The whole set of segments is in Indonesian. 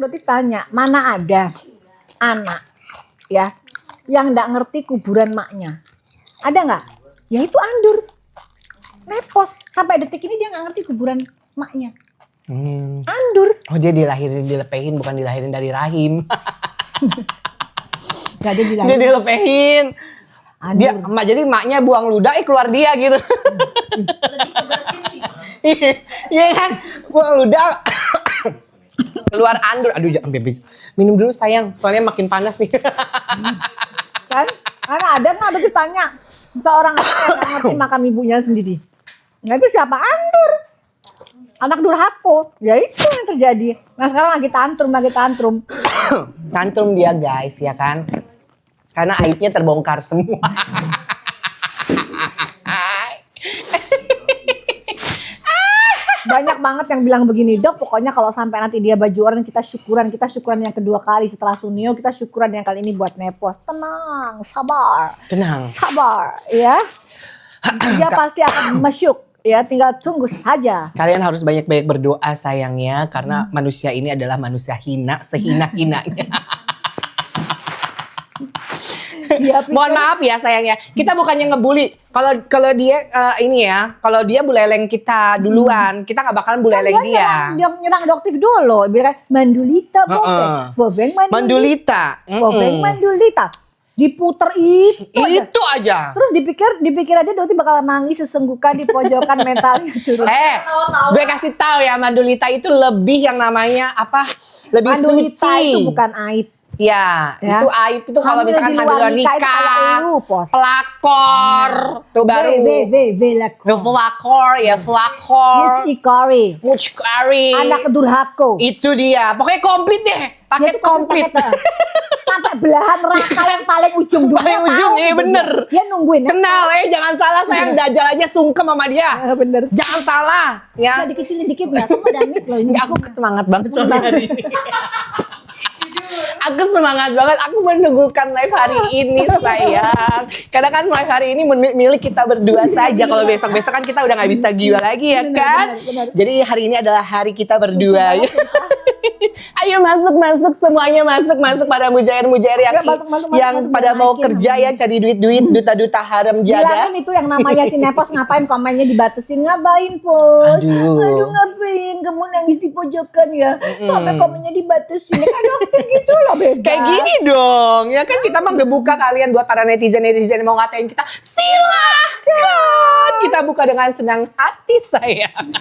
Dokter tanya, mana ada anak ya yang nggak ngerti kuburan maknya? Ada nggak? Ya itu Andur. Nepos. Sampai detik ini dia nggak ngerti kuburan maknya. Andur. Oh dia dilahirin dilepehin bukan dilahirin dari rahim. Gak dia dilahirin. Dia dilepehin. Andur. Dia jadi maknya buang ludah keluar dia gitu. Lebih ke bersin sih. Iya kan? Buang ludah keluar Andur. Aduh jangan bebek. Minum dulu sayang, soalnya makin panas nih. Kan? Karena ada nggak ada ditanya seorang anak yang nggak ngerti makam ibunya sendiri. Nah itu siapa? Andur. Anak durhaka. Ya itu yang terjadi. Nah sekarang lagi tantrum. Tantrum dia guys ya kan. Karena aibnya terbongkar semua. Banyak banget yang bilang begini, Dok, pokoknya kalau sampai nanti dia baju orang kita syukuran yang kedua kali setelah Sunio, kita syukuran yang kali ini buat Nepos. Tenang, sabar. Sabar, ya. Dia pasti akan masyuk, ya, tinggal tunggu saja. Kalian harus banyak-banyak berdoa sayangnya karena manusia ini adalah manusia hina, sehina-hinanya. Mohon maaf ya sayangnya. Kita bukannya ngebully. Kalau dia ini ya, kalau dia buleleng kita duluan, kita nggak bakalan buleleng dia. Dia nyerang Doktif dulu, bilang Mandulita, Bobeng Mandulita, Bobeng Mandulita. Diputer itu aja. Terus dipikir aja Doktif bakal nangis sesenggukan di pojokan mentalnya turun. Gue kasih tahu ya, Mandulita itu lebih yang namanya apa? Lebih Mandulita suci. itu bukan aib. Ya, itu aib itu kalau misalkan hamil nikah, pelakor, tuh baru. Pelakor, ya pelakor. Mucikari. Anak durhaka. Itu dia, pokoknya komplit deh, paket komplit. Sampai belahan raka yang paling ujung dulu. Paling ujung, iya bener. Dia nungguin. Kenal jangan salah sayang, Dajjal aja sungkem sama dia. Bener. Jangan salah, ya. Bisa dikecilin dikit nggak? Kamu ada mic loh ini. Aku semangat banget soalnya hari ini. Aku semangat banget, aku menunggukan live hari ini sayang. Karena kan live hari ini milik kita berdua saja. Kalau besok-besok kan kita udah gak bisa gila lagi ya kan. Bener. Jadi hari ini adalah hari kita berdua. Ayo masuk semuanya masuk pada mujair-mujair yang pada mau kerja ya, cari duit duta-duta haram jadah. Bilangin itu yang namanya si Nepos ngapain komennya dibatesin, ngapain Pos? Aduh ngapain kamu nangis di pojokan ya? Sampai komennya dibatesin. Ya kan Dokter gitu loh bebas. Kayak gini dong, ya kan kita mah ngebuka kalian buat para netizen yang mau ngatain kita, silahkan kita buka dengan senang hati sayang.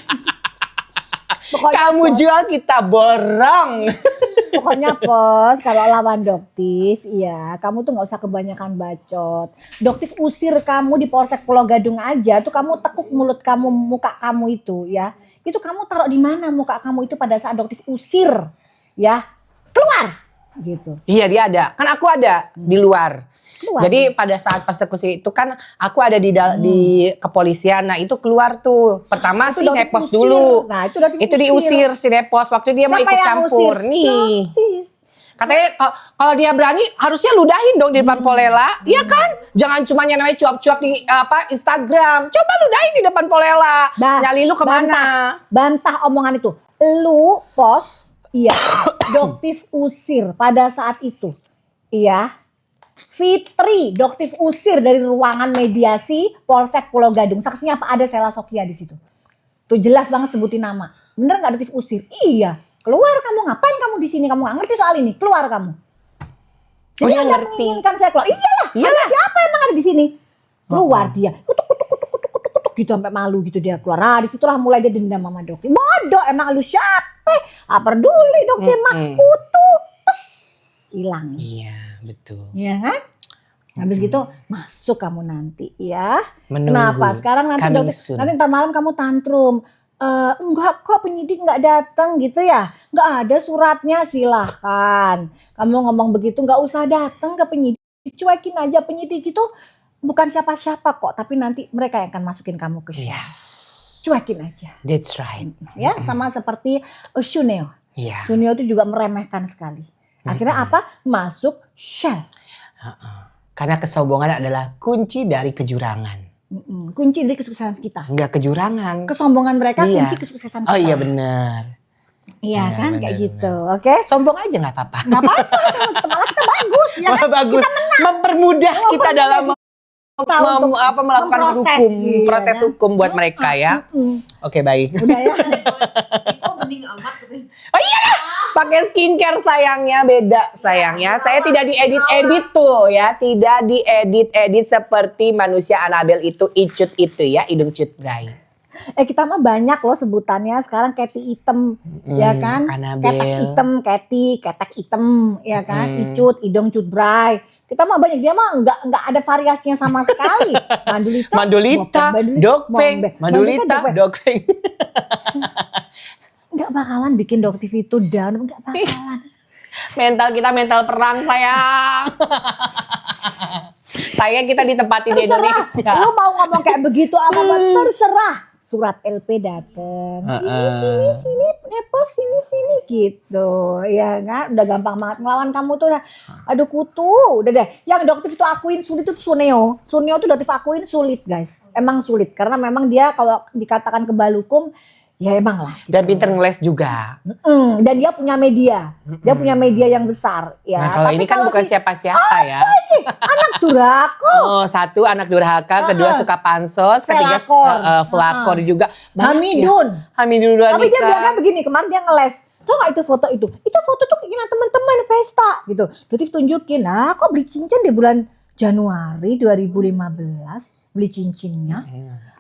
Pokoknya kamu jual kita borong. Pokoknya Pos, kalau lawan Doktif, iya kamu tuh nggak usah kebanyakan bacot. Doktif usir kamu di Polsek Pulau Gadung aja, tuh kamu tekuk mulut kamu, muka kamu itu ya. Itu kamu taruh di mana muka kamu itu pada saat Doktif usir, ya keluar. Gitu. Iya dia ada, kan aku ada di luar. Jadi pada saat persekusi itu kan aku ada di kepolisian. Nah itu keluar tuh. Pertama itu sih Nepos dulu. Nah, itu diusir si Nepos waktu dia mau ikut campur. Nih. Katanya kalau dia berani harusnya ludahin dong di depan Polela. Iya kan? Jangan cuma yang namanya cuap-cuap di Instagram. Coba ludahin di depan Polela. Nyali lu kemana? Bantah omongan itu. Lu Pos. Iya, Doktif usir pada saat itu. Iya. Fitri, Doktif usir dari ruangan mediasi Polsek Pulau Gadung. Saksinya apa? Ada Sela Sokia di situ. Tuh jelas banget sebutin nama. Bener nggak Doktif usir? Iya. Keluar kamu, ngapain kamu di sini? Kamu nggak ngerti soal ini. Keluar kamu. Jadi Anda menginginkan saya keluar. Iyalah. Siapa emang ada di sini? Keluar dia. Kutuk gitu sampai malu gitu dia keluar. Nah disitulah mulai dia dendam sama Doktif. Bodoh emang lu siapa? Peduli Doktif mah kutuk. Hilang. Iya betul. Iya kan? Habis gitu masuk kamu nanti ya. Menunggu. Kenapa? Sekarang nanti Doktif, nanti ntar malam kamu tantrum. Enggak kok penyidik nggak datang gitu ya. Nggak ada suratnya, silahkan. Kamu ngomong begitu nggak usah datang ke penyidik. Cuekin aja, penyidik itu bukan siapa-siapa kok, tapi nanti mereka yang akan masukin kamu ke Shell. Yes. Cuekin aja. That's right. Ya, sama seperti Suneo. Yeah. Suneo itu juga meremehkan sekali. Akhirnya apa? Masuk Shell. Karena kesombongan adalah kunci dari kejurangan. Kunci dari kesuksesan kita. Enggak kejurangan. Kesombongan mereka kunci kesuksesan kita. Oh iya benar. Iya Ya, kan benar, kayak benar. gitu. Oke. Sombong aja nggak apa-apa. Nggak apa-apa, malah kita bagus ya kan. Bagus. Mempermudah kita dalam Kita untuk melakukan memproses, hukum, iya proses kan? hukum buat mereka ya. Oke, baik. Udah ya. Kok bening amat katanya. Oh iyalah, pakai skincare sayangnya beda sayangnya. Saya tidak diedit-edit tuh ya, tidak diedit-edit seperti manusia Annabelle itu icut itu ya, hidung cut bray. Kita mah banyak loh sebutannya sekarang Cathy item ya kan. Annabelle. Ketek item, Cathy, ketek item ya kan. Icut, hidung cutbray. Kita mah banyak, dia mah nggak ada variasinya sama sekali. Mandolita, dokpeng, Mandolita, dokpeng. Nggak bakalan bikin Doktif itu down, nggak bakalan. Mental kita mental perang sayang. Sayang kita ditempatin di Indonesia. Lu mau ngomong kayak begitu apa terserah. Surat LP dateng, sini, nepos sini gitu, ya kan, udah gampang banget ngelawan kamu tuh, aduh kutu, udah deh. Yang Doktif itu akuin sulit itu Suneo tuh Doktif akuin sulit guys, emang sulit karena memang dia kalau dikatakan kebalukum, ya emang lah. Gitu. Dan pinter ngeles juga. Dan dia punya media, dia punya media yang besar, ya. Nah kalau Tapi ini kan bukan siapa-siapa ya. Anak durhaka. Oh, satu anak durhaka, kedua suka pansos, ketiga pelakor juga. Hamidun. Hamidun Tapi dia nikah. bilangnya begini, kemarin dia ngeles. Tau gak itu foto itu? Itu foto tuh keinginan teman-teman pesta gitu. Doktif tunjukin, nah kok beli cincin di bulan Januari 2015, beli cincinnya.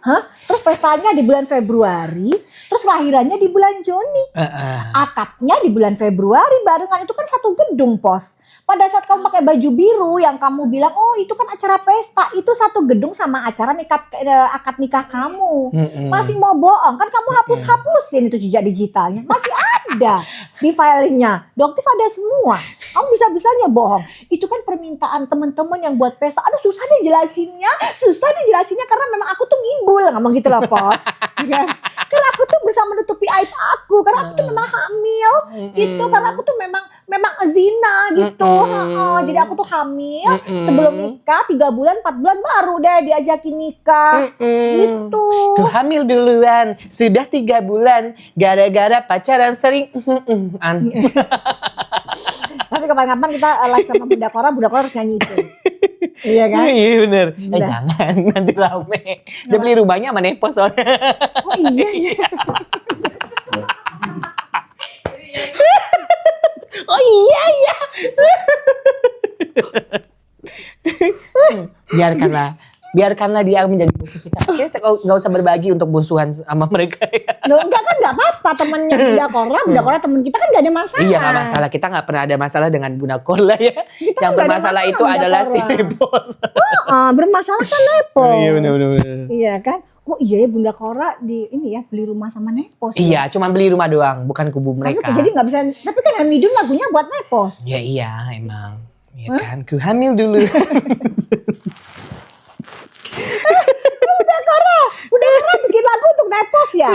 Hah? Terus pestanya di bulan Februari, terus lahirannya di bulan Juni. Akadnya di bulan Februari barengan, itu kan satu gedung pos. Pada saat kamu pakai baju biru yang kamu bilang, oh itu kan acara pesta, itu satu gedung sama acara akad nikah kamu. Masih mau bohong, kan kamu hapus-hapusin itu jejak digitalnya. Masih ada di filenya. Doktif ada semua. Kamu bisa-bisanya bohong. Itu kan permintaan teman-teman yang buat pesta. Aduh susah deh jelasinnya karena memang aku tuh ngibul. Ngomong gitu loh pos. Ya. Karena aku tuh berusaha menutupi aib aku. Karena aku tuh memang hamil gitu. Karena aku tuh memang zina gitu. Jadi aku tuh hamil sebelum nikah 3 bulan 4 bulan baru deh diajakin nikah gitu. Ku hamil duluan, sudah 3 bulan, gara-gara pacaran sering. Tapi kapan-kapan kita live sama Bunda Kora harus nyanyi itu. Iya kan? Iya bener. Udah. Jangan, nanti rame. Dia beli rumahnya sama Nepo soalnya. Oh iya. Oh iya. Biarkanlah dia menjadi musuh kita. Kita nggak usah berbagi untuk musuhan sama mereka ya. Loh enggak kan nggak apa-apa temennya Bunda Kora temen kita kan nggak ada masalah. Iya nggak masalah, kita nggak pernah ada masalah dengan Bunda Kola ya. Yang nggak ada bermasalah masalah itu Bunda adalah si Kora. Nepos. Bermasalah kan Nepo. benar. Iya kan? Oh iya ya Bunda Kora beli rumah sama Nepos. Iya, cuma beli rumah doang, bukan kubu mereka. Jadi nggak bisa. Tapi kan Hamidun lagunya buat Nepos. Ya iya emang. Ya kan, ku hamil dulu. Bunda Kora bikin lagu untuk Nepos ya?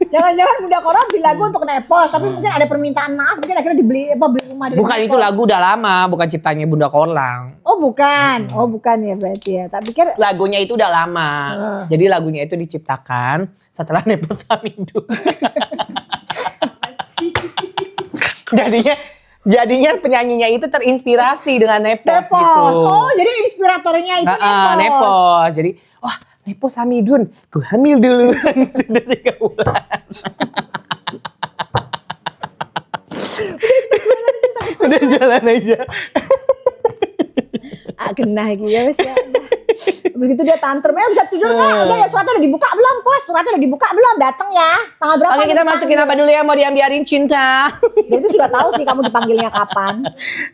Jangan-jangan Bunda Kora bikin lagu untuk Nepos, tapi mungkin ada permintaan maaf, mungkin akhirnya beli rumah dari Bukan Nepos. itu lagu udah lama, bukan ciptanya Bunda Kolang. Oh bukan ya berarti ya. Tak pikir Lagunya itu udah lama. Jadi lagunya itu diciptakan setelah Nepos Hamidun. Jadinya penyanyinya itu terinspirasi dengan Nepos gitu. Oh jadi inspiratornya itu Nepos. Nepos. Jadi, wah Nepos Hamidun, ku hamil dulu. Sudah 3 bulan. Udah jalan aja. Genah gitu ya wes ya. Begitu dia tantrum, bisa tidur nggak? Udah ya suratnya udah dibuka belum pos? Suratnya udah dibuka belum? Datang ya. Tanggal berapa? Oke kita masukin apa dulu ya, mau diambiarin cinta. Dia itu sudah tahu sih kamu dipanggilnya kapan.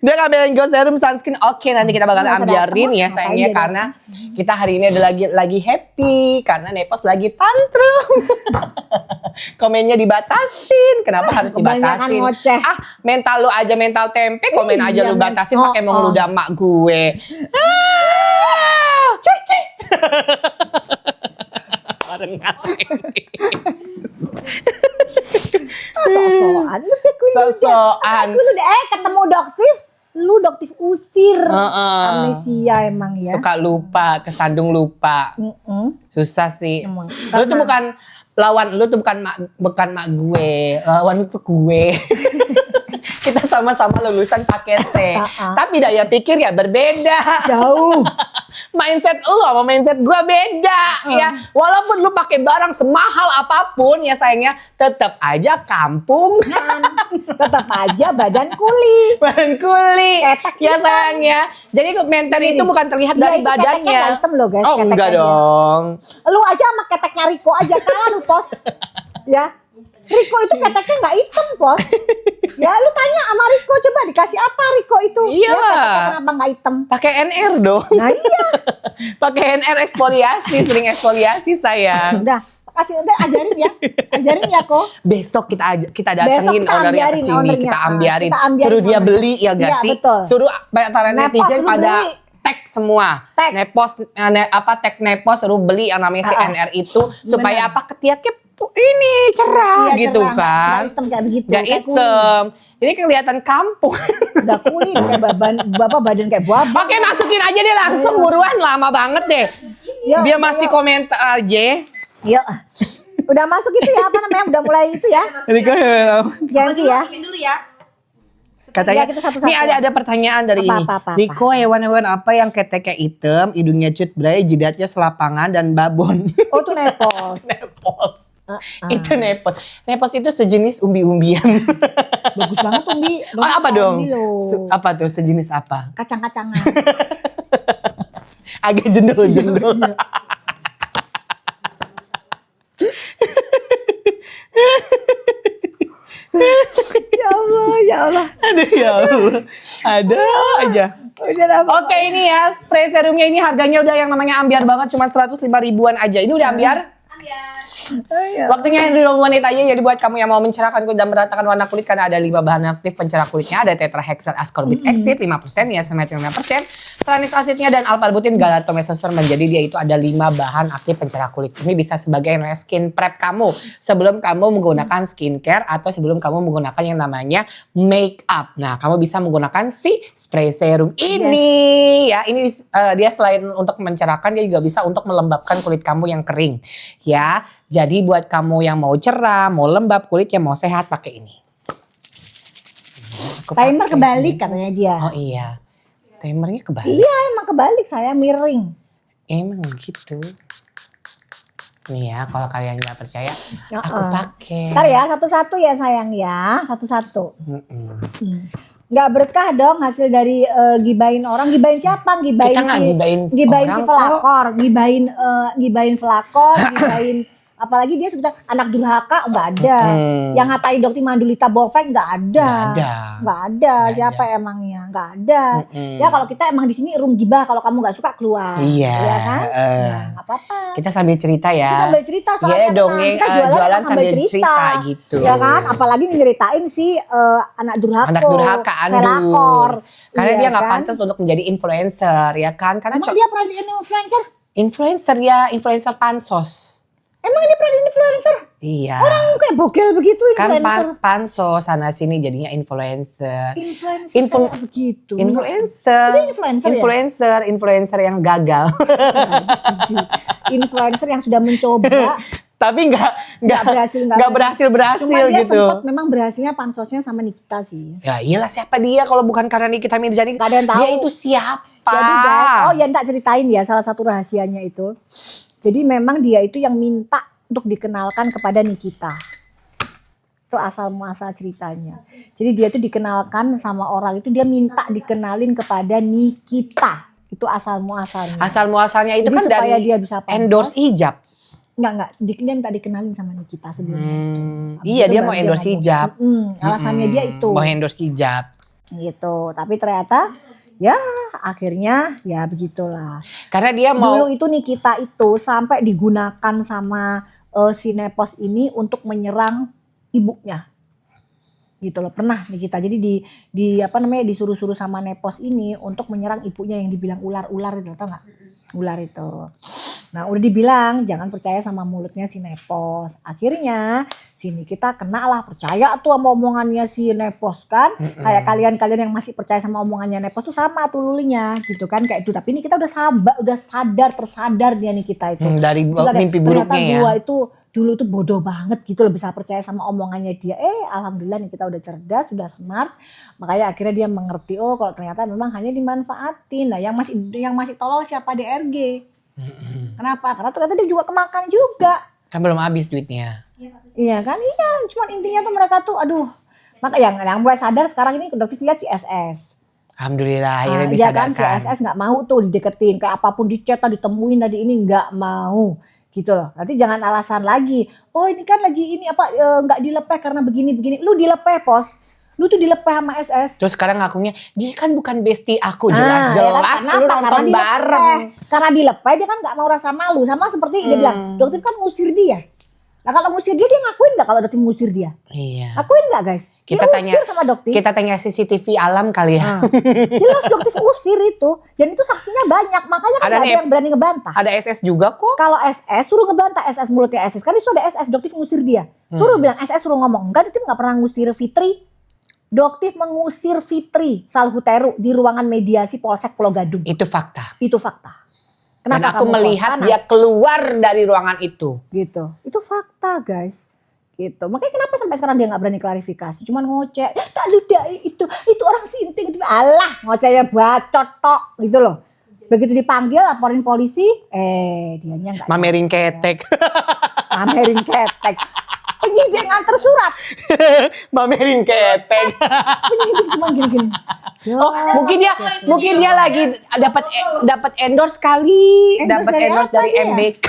Dia ngambilin Go Serum Sunscreen. Oke nanti kita bakal Nggak usah ambiarin datang, ya ngapain sayangnya dia karena kita hari ini ada lagi happy karena Nepos lagi tantrum. Komennya dibatasin. Kenapa harus Kebanyakan dibatasin? ngoceh. Mental lu aja mental tempe, komen aja Iya, lu batasin men. pakai Oh, mengeludah mak gue. Cuci. Sosokan. Sosokan. Lu ketemu Doktif usir. Amnesia emang ya. Suka lupa, kesandung lupa. Susah sih. Emang. Lu tuh lawan lu tuh bukan mak gue, lawan lu tuh gue. Kita sama-sama lulusan paket T. Tapi daya pikir ya berbeda. Jauh. Mindset lu sama mindset gue beda ya. Walaupun lu pakai barang semahal apapun ya sayangnya, tetap aja kampung. Tetap aja badan kuli. Badan kuli. Ketek Ya hitam. sayangnya. Jadi mental itu bukan terlihat Dia dari itu keteknya badannya. nggak hitam loh, guys, Oh keteknya enggak dia. dong. Lu aja sama keteknya Riko aja kalah lu, Pos. Ya. Riko itu keteknya nggak hitam, Pos. Ya lu tanya sama Riko, coba dikasih apa Riko itu? Iya Ya, lah. keteknya kenapa nggak hitam? Pakai NR dong. Nah iya. Pakai NR eksfoliasi, sering eksfoliasi sayang. Udah ajarin ya kok. Besok kita datengin Besok kita ownernya ke ambiarin sini, ownernya. kita ambiarin. Kita ambiarin Suruh dia ownernya. beli ya gak Iya, sih? betul. Suruh para Nepos netizen suruh pada beli. tag semua. Tag. Nepos tag Nepos suruh beli yang namanya si NR itu supaya Bener. apa ketiaknya ini cerah Iya, gitu cerah, kan. nggak hitam kayak begitu. Gak kayak kulit. hitam. Jadi kelihatan kampung. Udah kulit kayak badan kayak buah. Oke, masukin aja deh langsung buruan, lama banget deh. Yuk, Dia masih yuk. komentar aja. Yuk. Udah masuk itu ya, apa namanya? Udah mulai itu ya. Janji ya. Masukin dulu ya. Katanya, Ya, kita satu-satu. nih ada pertanyaan dari Apa, ini. apa. Riko, hewan-hewan apa yang keteknya hitam, hidungnya cutbray, jidatnya selapangan dan babon? Oh tuh nepos. Nepos. Itu nepos. Nepos itu sejenis umbi-umbian. Bagus banget tuh Bi. Oh, apa dong? Ini loh. Apa tuh sejenis apa? Kacang-kacangan. Agak jendol-jendol. Iya. Ya Allah, ya Allah. Aduh ya Allah. Ada aja. Udah apa? Oke, ini ya spray serumnya ini harganya udah yang namanya ambiar banget, cuma 105 ribuan aja. Ini udah ambiar. Ambiar. Waktunya 20 menit aja, jadi buat kamu yang mau mencerahkan kulit dan meratakan warna kulit karena ada 5 bahan aktif pencerah kulitnya, ada tetrahexyl ascorbic acid 5%, niacinamide 5%, tranix acidnya dan alpha-butin galactose-sperm. Jadi dia itu ada 5 bahan aktif pencerah kulit. Ini bisa sebagai skin prep kamu sebelum kamu menggunakan skincare atau sebelum kamu menggunakan yang namanya make up. Nah, kamu bisa menggunakan si spray serum ini ya. Ini dia selain untuk mencerahkan, dia juga bisa untuk melembabkan kulit kamu yang kering ya. Jadi buat kamu yang mau cerah, mau lembab kulitnya, mau sehat, pakai ini. Aku Timer pakai. kebalik katanya dia. Oh iya, timernya kebalik. Iya emang kebalik, saya miring. Emang gitu. Nih ya, kalau kalian nggak percaya, aku Uh-uh. pakai. Ntar ya satu-satu ya sayang ya, satu-satu. Mm-mm. Nggak berkah dong hasil dari gibain orang. Gibain siapa? Gibain Kita nggak gibain gibain si orang pelakor, gibain pelakor, gibain apalagi dia sebutnya anak durhaka nggak ada. Yang ngatain Dokter Mandulita Bovek nggak ada. Nggak ada. Nggak Siapa ada. emangnya? Nggak ada. Mm-mm. Ya kalau kita emang di sini room gibah, kalau kamu nggak suka keluar. Iya, Ya kan? heeh. Nah, nggak apa-apa. Kita sambil cerita ya. Kita sambil cerita soalnya Iya dong, memang. yang, Kita jualan sambil cerita gitu. Ya kan? Apalagi nyeritain si anak durhaka. Anak durhaka Selakor. Karena Iya dia nggak kan? pantas untuk menjadi influencer ya kan? Karena Emang dia pernah jadi influencer? influencer ya, influencer pansos. Emang dia pernah jadi influencer? Iya. Orang kayak bogel begitu Kan influencer. pansos sana sini jadinya influencer. Influencer Influ- kayak begitu. Influencer. Dia influencer ya? Influencer yang gagal. Setuju. Influencer yang sudah mencoba Tapi nggak berhasil Cuma dia gitu. sempat memang berhasilnya pansosnya sama Nikita sih. Ya iyalah, siapa dia kalau bukan karena Nikita Mirzani? Nggak ada yang tahu. Dia itu siapa? Jadi guys, oh ya tak ceritain ya salah satu rahasianya itu. Jadi memang dia itu yang minta untuk dikenalkan kepada Nikita. Itu asal muasal ceritanya. Jadi dia itu dikenalkan sama orang itu, dia minta dikenalin kepada Nikita. Itu asal muasalnya. Asal muasalnya itu Jadi kan supaya dari dia bisa pansos. endorse hijab. Enggak, dia minta dikenalin sama Nikita sebelumnya. Habis Iya, itu dia baru mau endorse ngomong. hijab. Alasannya dia itu. Mau endorse hijab. Gitu. Tapi ternyata ya akhirnya ya begitulah. Karena dia mau Dulu itu Nikita itu sampai digunakan sama si Nepos ini untuk menyerang ibunya. Gitu loh, pernah Nikita. Jadi di apa namanya disuruh-suruh sama Nepos ini untuk menyerang ibunya yang dibilang ular-ular itu, tau enggak? Ular itu. Nah, udah dibilang jangan percaya sama mulutnya si Nepos. Akhirnya si Nikita kena lah, percaya tuh sama omongannya si Nepos kan. Kayak kalian-kalian yang masih percaya sama omongannya Nepos tuh sama tuh lulinya gitu kan kayak itu. Tapi ini kita udah tersadar dia Nikita itu. dari Terus ada, mimpi buruknya ternyata ya. gua itu dulu tuh bodoh banget gitu loh, bisa percaya sama omongannya dia. Alhamdulillah nih kita udah cerdas, sudah smart. Makanya akhirnya dia mengerti, oh kalau ternyata memang hanya dimanfaatin. Nah yang masih tolol siapa, DRG. Kenapa? Karena ternyata dia juga kemakan juga. Kan belum habis duitnya. Iya kan, iya. Cuman intinya tuh mereka tuh, aduh. Maka yang mulai sadar sekarang ini Doktif lihat si SS. Alhamdulillah akhirnya Iya kan, si disadarkan. SS nggak mau tuh dideketin. Kayak apapun dicet, ditemuin tadi ini nggak mau. Gitu loh. Nanti jangan alasan lagi. Oh ini kan lagi ini apa nggak dilepeh karena begini-begini. Lu dilepeh pos. Lu tuh dilepeh sama SS. Terus sekarang ngakunya dia kan bukan bestie aku, Nah, jelas-jelas ya kan? lu Kenapa? nonton Karena bareng. dilepeh. Karena dilepeh dia kan nggak mau rasa malu. Sama seperti dia bilang, Doktif kan ngusir dia. Nah kalau ngusir dia ngakuin nggak kalau Doktif ngusir dia? Iya. Ngakuin nggak guys? Kita Dia tanya usir sama Doktif. Kita tanya CCTV alam kali ya. Jelas Doktif usir itu. Dan itu saksinya banyak. Makanya kan Ada nggak ada nih- yang berani ngebantah. Ada SS juga kok. Kalau SS suruh ngebantah SS mulutnya SS. Kan itu ada SS Doktif ngusir dia. Suruh bilang SS suruh ngomong. Enggak, Doktif nggak pernah ngusir Fitri. Doktif mengusir Fitri Salhuteru di ruangan mediasi Polsek Pulau Gadung. Itu fakta. Itu fakta. Dan Kenapa aku kamu melihat panas? dia keluar dari ruangan itu. Gitu. Itu fakta guys. Gitu. Makanya kenapa sampai sekarang dia nggak berani klarifikasi, cuman ngoceh. Tak ludahi itu orang sinting itu. Alah, ngocehnya bacot tok gitu loh. Begitu dipanggil laporin polisi, dianya nggak Mamerin ketek. pamerin ketek. Penyidik nganter surat, Mamerin ketek. penyidik cuma gini-gini. Oh, mungkin dia lagi dapat endorse kali, Endorse dapat dari endorse apa dari dia? MBK.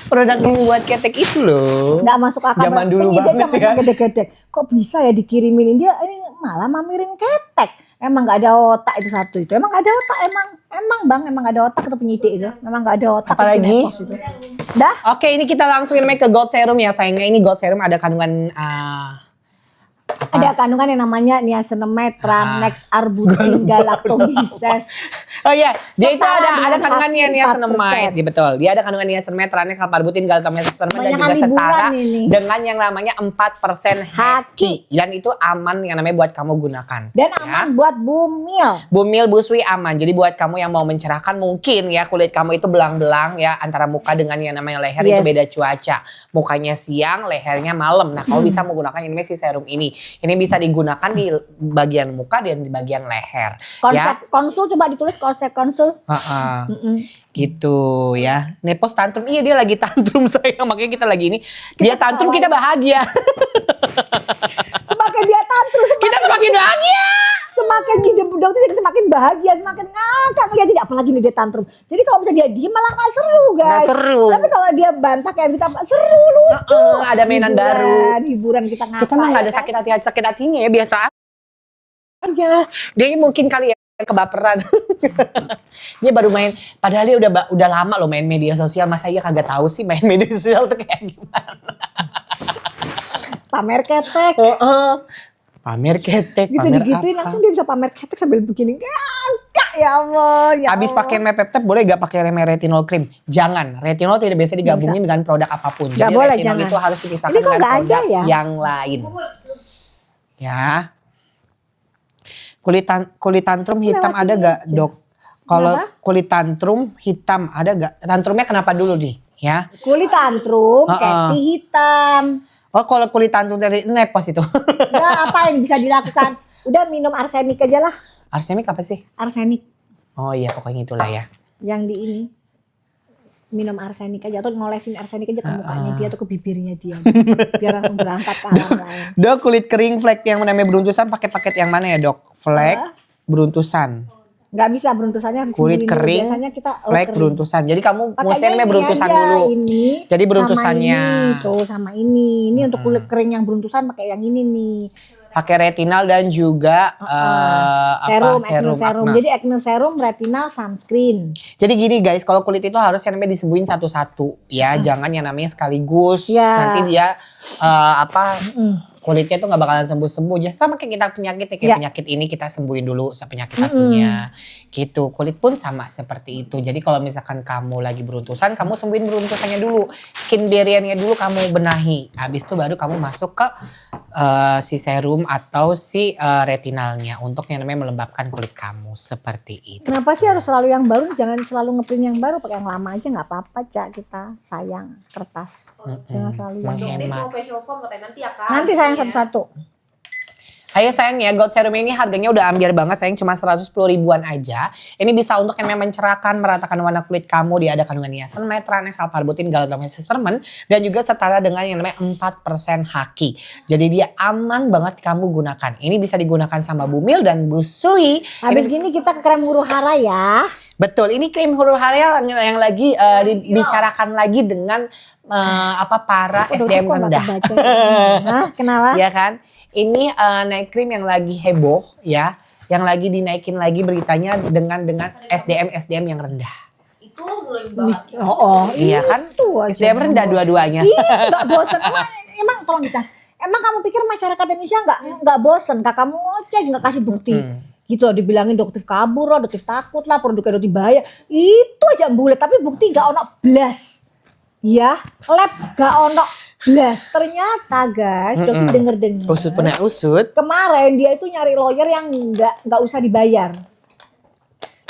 Produk yang buat ketek itu loh. Nggak masuk akal. Zaman dulu Penyidik banget masuk ya. gede-gede. Kok bisa ya dikirimin dia ini malah mamirin ketek. Emang nggak ada otak itu satu itu. Emang nggak ada otak emang bang emang nggak ada otak itu penyidik itu. Memang nggak ada otak. Apalagi? itu Nepos itu. Dah. Oke, ini kita langsung ke Gold Serum ya sayangnya. Ini Gold Serum ada kandungan Ada kandungan yang namanya niacinamide, next arbutin, galactobises. Oh iya, dia itu Setara ada dengan kandungannya haki niacinamide, ya betul. Dia ada kandungan niacinamide, tranexal, arbutin, galactobises, dan Banyakan juga liburan setara ini. dengan yang namanya 4% Haki. haki. Dan itu aman yang namanya buat kamu gunakan. Dan ya. aman buat bumil. Bumil busui aman. Jadi buat kamu yang mau mencerahkan mungkin ya kulit kamu itu belang-belang ya antara muka dengan yang namanya leher itu Yes. beda cuaca. Mukanya siang, lehernya malam. Nah, kamu bisa menggunakan ini si serum ini. Ini bisa digunakan di bagian muka dan di bagian leher. Konsep konsul coba ditulis konsep konsul. Heeh. Gitu ya. Nepos tantrum. Iya dia lagi tantrum sayang. Makanya kita lagi ini. Dia tantrum kita bahagia. Semakin dia tantrum, Kita semakin bahagia. semakin hidup dokter jadi semakin bahagia, semakin ngakak ngeliatin apalagi nih dia tantrum. Jadi kalau bisa dia diem malah gak seru guys. Nggak seru. Tapi kalau dia bantah kayak bisa seru lucu. Ada mainan baru. Hiburan kita ngakak. Kita mah gak ada ya kan? sakit hatinya ya biasa aja. Dia mungkin kali ya kebaperan. Dia baru main. Padahal dia udah lama loh main media sosial. Masa iya kagak tahu sih main media sosial tuh kayak gimana? Pamer ketek. Pamer ketek. Gitu pamer digituin apa. langsung dia bisa pamer ketek sambil begini. Ngakak ya Allah. Ya Habis Allah. pakai Mepeptep boleh gak pakai retinol cream? Jangan. Retinol tidak biasa digabungin dengan produk apapun. Nggak Jadi boleh, retinol jangan. itu harus dipisahkan Ini kok dengan nggak ada produk ya? yang lain. Ya. Kulit tantrum hitam Lewat ada sini gak aja. dok? Kalau Kenapa? kulit tantrum hitam ada gak? Tantrumnya kenapa dulu nih? Ya. Kulit tantrum, Heeh. keti hitam. Oh kalau kulit tantrum dari nepos itu. Ya apa yang bisa dilakukan? Udah minum arsenik aja lah. Arsenik apa sih? Arsenik Oh iya pokoknya itulah ya. yang di ini. Minum arsenik aja atau ngolesin arsenik aja ke mukanya dia atau ke bibirnya dia. Biar langsung berangkat ke alam lain. Dok kulit kering flek yang namanya beruntusan pakai paket yang mana ya dok? Flek beruntusan. Nggak bisa beruntusannya harus Kulit disembunyiin dulu. kering, Biasanya kita flek kering. beruntusan. Jadi kamu Pakainya mesti namanya ini beruntusan aja, dulu. Ini Jadi beruntusannya. sama ini, tuh sama ini. Ini untuk kulit kering yang beruntusan pakai yang ini nih. Pakai retinal dan juga Serum, serum acne serum. acne. Jadi acne serum, retinal, sunscreen. Jadi gini guys, kalau kulit itu harus yang namanya disembuhin satu-satu ya, jangan yang namanya sekaligus. Ya. Nanti dia kulitnya tuh nggak bakalan sembuh-sembuh ya, sama kayak kita penyakit nih, kayak penyakit ini kita sembuhin dulu penyakit satunya gitu. Kulit pun sama seperti itu. Jadi kalau misalkan kamu lagi beruntusan, kamu sembuhin beruntusannya dulu, skin barrier-nya dulu kamu benahi, habis itu baru kamu masuk ke si serum atau si retinalnya untuk yang namanya melembabkan kulit kamu seperti itu. Kenapa sih harus selalu yang baru? Jangan selalu ngeprint yang baru, pakai yang lama aja nggak apa-apa, Cak. Kita sayang kertas. Jangan selalu yang Menghemat. Mau facial foam katanya nanti ya Kak. Nanti sayang satu-satu. Ayo sayang ya, gold serum ini harganya udah ambiar banget sayang, cuma 110 ribuan aja. Ini bisa untuk yang memang mencerahkan, meratakan warna kulit kamu. Dia ada kandungan niasin, metranix, alpha-arbutin, galactose, ferment, dan juga setara dengan yang namanya 4% haki. Jadi dia aman banget kamu gunakan. Ini bisa digunakan sama Bumil dan Bu Sui. Habis gini kita ke krem huru hara ya. Betul, ini krim huru hara yang lagi dibicarakan lagi dengan para SDM rendah. Hah, kenapa? Ya kan? Ini naik krim yang lagi heboh ya, yang lagi dinaikin lagi beritanya dengan SDM yang rendah. Itu mulai banget sih. Iya kan? Itu aja. SDM rendah dua-duanya. Iya, nggak bosen. Emang tolong dicas. Emang kamu pikir masyarakat Indonesia nggak bosen? Kakakmu ngoceh nggak kasih bukti. Gitu loh, dibilangin doktif kabur, doktif takut lah, produknya doktif bahaya. Itu aja bulet, tapi bukti gak ono blas. Ya, lab gak ono blas. Ternyata guys, doktif denger-denger. Usut pernah usut. Kemarin dia itu nyari lawyer yang nggak usah dibayar.